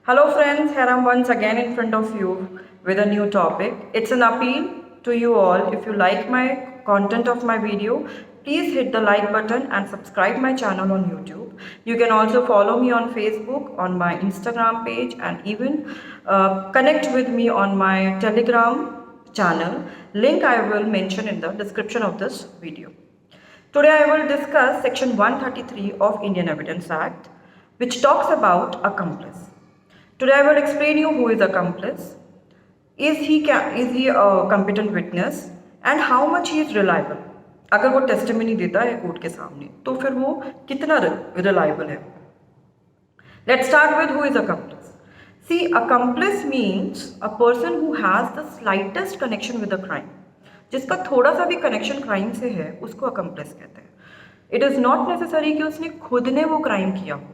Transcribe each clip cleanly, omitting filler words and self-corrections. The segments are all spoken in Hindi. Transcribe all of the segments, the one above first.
Hello friends, here I'm once again in front of you with a new topic. It's an appeal to you all. If you like my content of my video, please hit the like button and subscribe my channel on YouTube. You can also follow me on Facebook, on my Instagram page, and even connect with me on my Telegram channel. Link I will mention in the description of this video. Today I will discuss section 133 of Indian Evidence Act, which talks about accomplice. Today I will explain you who is accomplice, is he a competent witness and how much he is reliable. अगर वो टेस्टिमनी देता है कोर्ट के सामने तो फिर वो कितना रिलायबल है. Let's start with who is accomplice. See, accomplice means a person who has the slightest connection with the crime. जिसका थोड़ा सा भी कनेक्शन क्राइम से है उसको accomplice कहते हैं. It is not necessary कि उसने खुद ने वो क्राइम किया हो,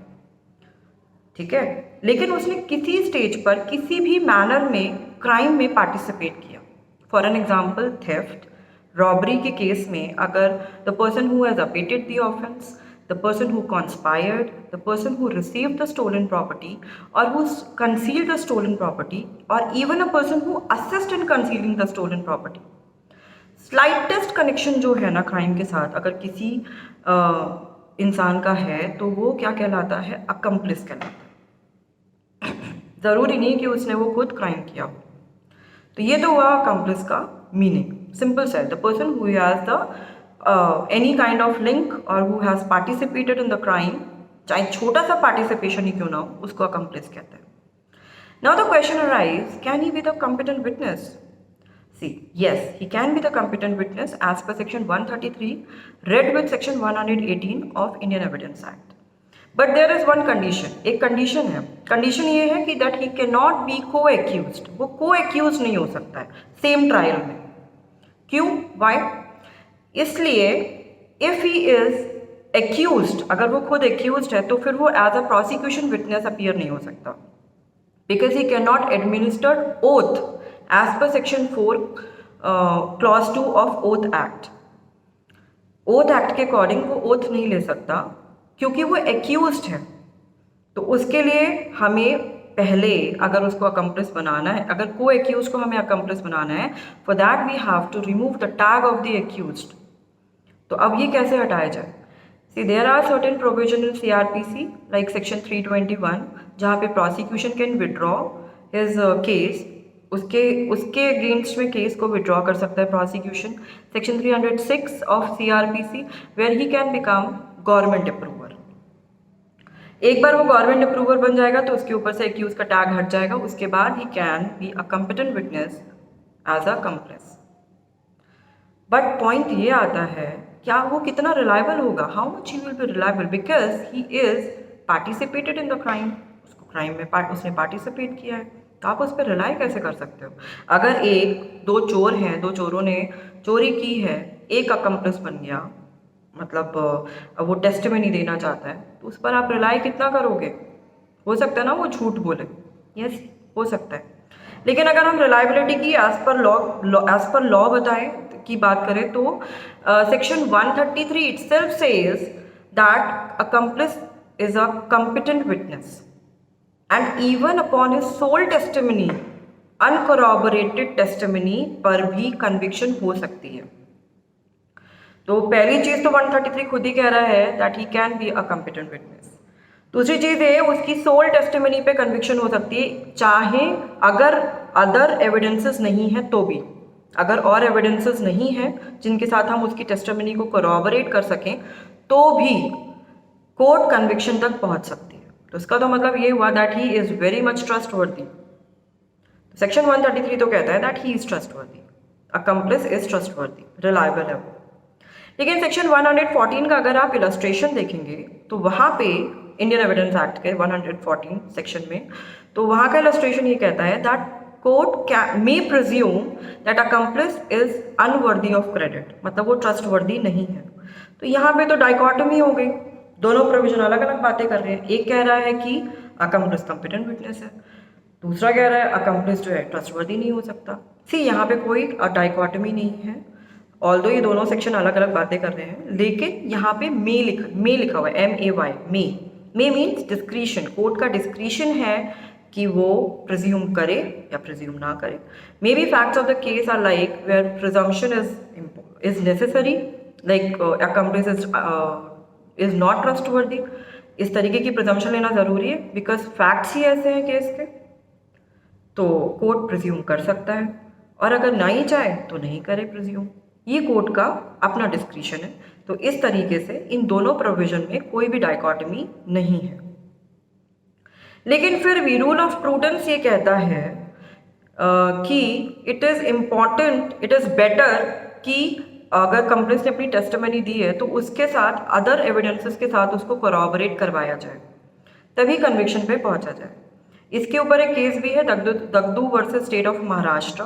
ठीक है, लेकिन उसने किसी स्टेज पर किसी भी मैनर में क्राइम में पार्टिसिपेट किया. For an example, theft, robbery के केस में अगर the person who has abetted the offence, the person who conspired, the person who received the stolen property और who concealed the stolen property और even a person who assist in concealing the stolen property, slightest connection जो है ना क्राइम के साथ अगर किसी इंसान का है तो वो क्या कहलाता है? अकम्प्लिस कहलाता है. ज़रूरी नहीं कि उसने वो खुद क्राइम किया हो. तो ये तो हुआ अकम्प्लिस का meaning. Simple said, the person who has the any kind of link और who has participated in the crime, चाहे छोटा सा पार्टिसिपेशन ही क्यों ना हो, उसको अकम्प्लिस कहते हैं. Now the question arise, can he be the competent witness? See, yes, he can be the competent witness as per section 133 read with section 118 of Indian Evidence Act. But there is one condition. एक condition है. Condition ये है कि that he cannot be co-accused. वो co-accused नहीं हो सकता है same trial में. क्यों? Why? इसलिए if he is accused, अगर वो खुद accused है तो फिर वो as a prosecution witness appear नहीं हो सकता. Because he cannot administer oath as per section 4 clause 2 of Oath Act. Oath Act के अकॉर्डिंग वो ओथ नहीं ले सकता क्योंकि वो एक्यूज्ड है. तो उसके लिए हमें पहले अगर उसको अकम्प्लिस बनाना है, अगर को एक्यूज को हमें अकम्प्लिस बनाना है, for that we have to remove the tag of the accused. तो अब ये कैसे हटाया जाए? See, there are certain provision in CRPC like section 321 जहाँ पे prosecution can withdraw his case, उसके अगेंस्ट में केस को विड्रॉ कर सकता है prosecution. Section 306 of CRPC where he can become government approver. एक बार वो गवर्नमेंट अप्रूवर बन जाएगा तो उसके ऊपर से एक्यूज का टैग हट जाएगा. उसके बाद he can be a competent witness as an accomplice. But point ये आता है, क्या वो कितना रिलायबल होगा? How much he will be reliable? Because he is participated in the crime. उसको क्राइम में उसने पार्टिसिपेट किया है. तो आप उस पर रिलाई कैसे कर सकते हो? अगर दो चोर हैं, दो चोरों ने चोरी की है, एक अकम्प्लिस बन गया, मतलब वो टेस्टिमनी देना चाहता है, तो उस पर आप रिलाई कितना करोगे? हो सकता है ना वो झूठ बोले. यस, हो सकता है. लेकिन अगर हम रिलायबिलिटी की एज पर लॉ बताएं की बात करें तो section 133 itself says that accomplish is a competent witness. And even upon his sole testimony, uncorroborated testimony पर भी conviction हो सकती है. तो पहली चीज़ तो 133 खुद ही कह रहा है that he can be a competent witness. दूसरी चीज़ है उसकी sole testimony पे conviction हो सकती है, चाहे अगर other evidences नहीं है तो भी. अगर और evidences नहीं है जिनके साथ हम उसकी testimony को corroborate कर सकें तो भी कोर्ट conviction तक पहुँच सकती है. तो इसका तो मतलब ये हुआ that he is very much trustworthy. Section 133 तो कहता है that he is trustworthy, accomplish is trustworthy, reliable है वो. लेकिन सेक्शन 114 का अगर आप इलस्ट्रेशन देखेंगे तो वहाँ पे इंडियन एविडेंस एक्ट के 114 सेक्शन में, तो वहाँ का इलस्ट्रेशन ये कहता है that court may presume that accomplish is unworthy of credit, मतलब वो ट्रस्टवर्दी नहीं है. तो यहाँ पे तो डाइकॉटमी हो गई, दोनों प्रोविजन अलग अलग बातें कर रहे हैं. एक कह रहा है कि अकम्प्लिस कॉम्पिटेंट विटनेस है, दूसरा कह रहा है अकम्प्लिस जो है ट्रस्टवर्दी नहीं हो सकता. सी, यहाँ पे कोई डाइकॉटमी नहीं है, ऑल्दो ये दोनों सेक्शन अलग अलग बातें कर रहे हैं, लेकिन यहाँ पे मे लिखा हुआ है, MAY. May means discretion. Court का डिस्क्रिशन है कि वो प्रिज्यूम करे या प्रिज्यूम ना करे. May be facts of the case are like where presumption is necessary, like accomplice is not trustworthy. इस तरीके की प्रिजम्पशन लेना ज़रूरी है बिकॉज फैक्ट्स ही ऐसे हैं केस के, तो कोर्ट प्रिज्यूम कर सकता है, और अगर नहीं चाहे तो नहीं करे प्रिज्यूम. ये कोर्ट का अपना डिस्क्रिशन है. तो इस तरीके से इन दोनों प्रोविजन में कोई भी डाइकॉटमी नहीं है. लेकिन फिर भी रूल ऑफ प्रूडेंस ये कहता है कि it is important, it is better कि अगर कंप्लेंट ने अपनी टेस्टिमनी दी है तो उसके साथ अदर एविडेंसेस के साथ उसको कोरॉबरेट करवाया जाए, तभी कन्विक्शन पे पहुंचा जाए. इसके ऊपर एक केस भी है, दगदू वर्सेस स्टेट ऑफ महाराष्ट्र,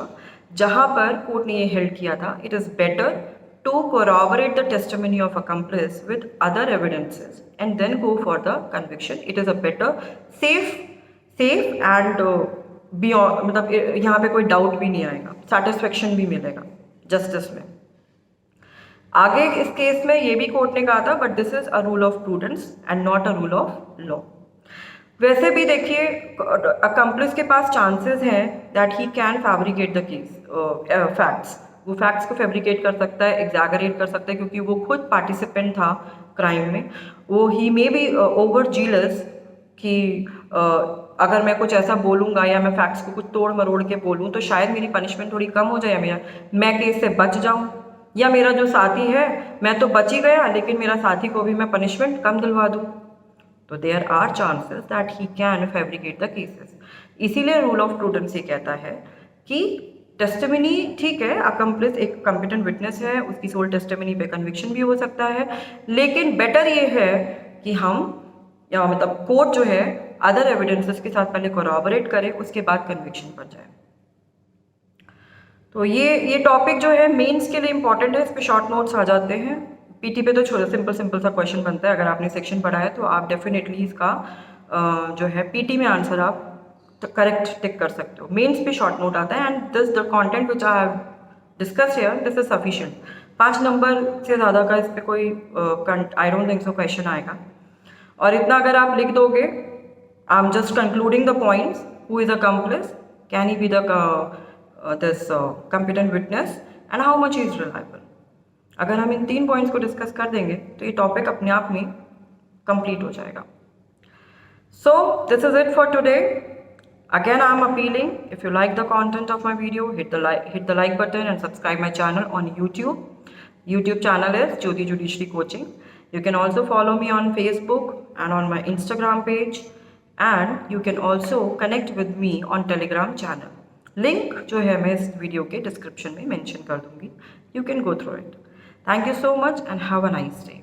जहां पर कोर्ट ने ये हेल्ड किया था it is better to corroborate the testimony of accomplice with other evidences and then go for the conviction. It is a better safe and beyond, मतलब यहाँ पे कोई डाउट भी नहीं आएगा, सेटिस्फेक्शन भी मिलेगा जस्टिस में. आगे इस केस में ये भी कोर्ट ने कहा था but this is a rule of prudence and not a rule of law. वैसे भी देखिए अकम्प्लिस के पास चांसेस हैं that he can fabricate the case facts. वो फैक्ट्स को फैब्रिकेट कर सकता है, एग्जैगरेट कर सकता है, क्योंकि वो खुद पार्टिसिपेंट था क्राइम में. वो ही मे बी ओवर जीलस कि अगर मैं कुछ ऐसा बोलूँगा या मैं फैक्ट्स को कुछ तोड़ मरोड़ के बोलूँ तो शायद मेरी पनिशमेंट थोड़ी कम हो जाए, या मैं केस से बच जाऊँ, या मेरा जो साथी है मैं तो बच ही गया लेकिन मेरा साथी को भी मैं पनिशमेंट कम दिलवा दूँ. तो there are chances that he can fabricate the cases. इसीलिए रूल ऑफ प्रूडेंस ये कहता है कि टेस्टिमनी ठीक है, अकम्प्लिस एक कॉम्पिटेंट विटनेस है, उसकी सोल टेस्टिमनी पे कन्विक्शन भी हो सकता है, लेकिन बेटर ये है कि हम या मतलब कोर्ट जो है अदर एविडेंसेस के साथ पहले कोरॉबरेट करे, उसके बाद कन्विक्शन पर जाए. तो ये टॉपिक जो है मेंस के लिए इंपॉर्टेंट है, इस पे शॉर्ट नोट्स आ जाते हैं. पीटी पे तो सिंपल सा क्वेश्चन बनता है. अगर आपने सेक्शन पढ़ा है तो आप डेफिनेटली इसका जो है पीटी में आंसर आप करेक्ट टिक कर सकते हो. मेंस पे शॉर्ट नोट आता है and this the content which I have discussed here this is sufficient. 5 number से ज़्यादा का इस पे कोई I don't think so question आएगा. और इतना अगर आप लिख दोगे, I am just concluding the points. Who is accomplish, can he be the this competent witness and how much is reliable. अगर हम इन 3 पॉइंट्स को डिस्कस कर देंगे तो ये टॉपिक अपने आप में कंप्लीट हो जाएगा. So this is it for today. Again, I am appealing, if you like the content of my video, hit the like button and subscribe my channel on YouTube. YouTube channel is Jyoti Judiciary Coaching. You can also follow me on Facebook and on my Instagram page, and you can also connect with me on Telegram channel. Link जो है मैं इस वीडियो के डिस्क्रिप्शन में मेंशन कर दूंगी. You can go through it. Thank you so much and have a nice day.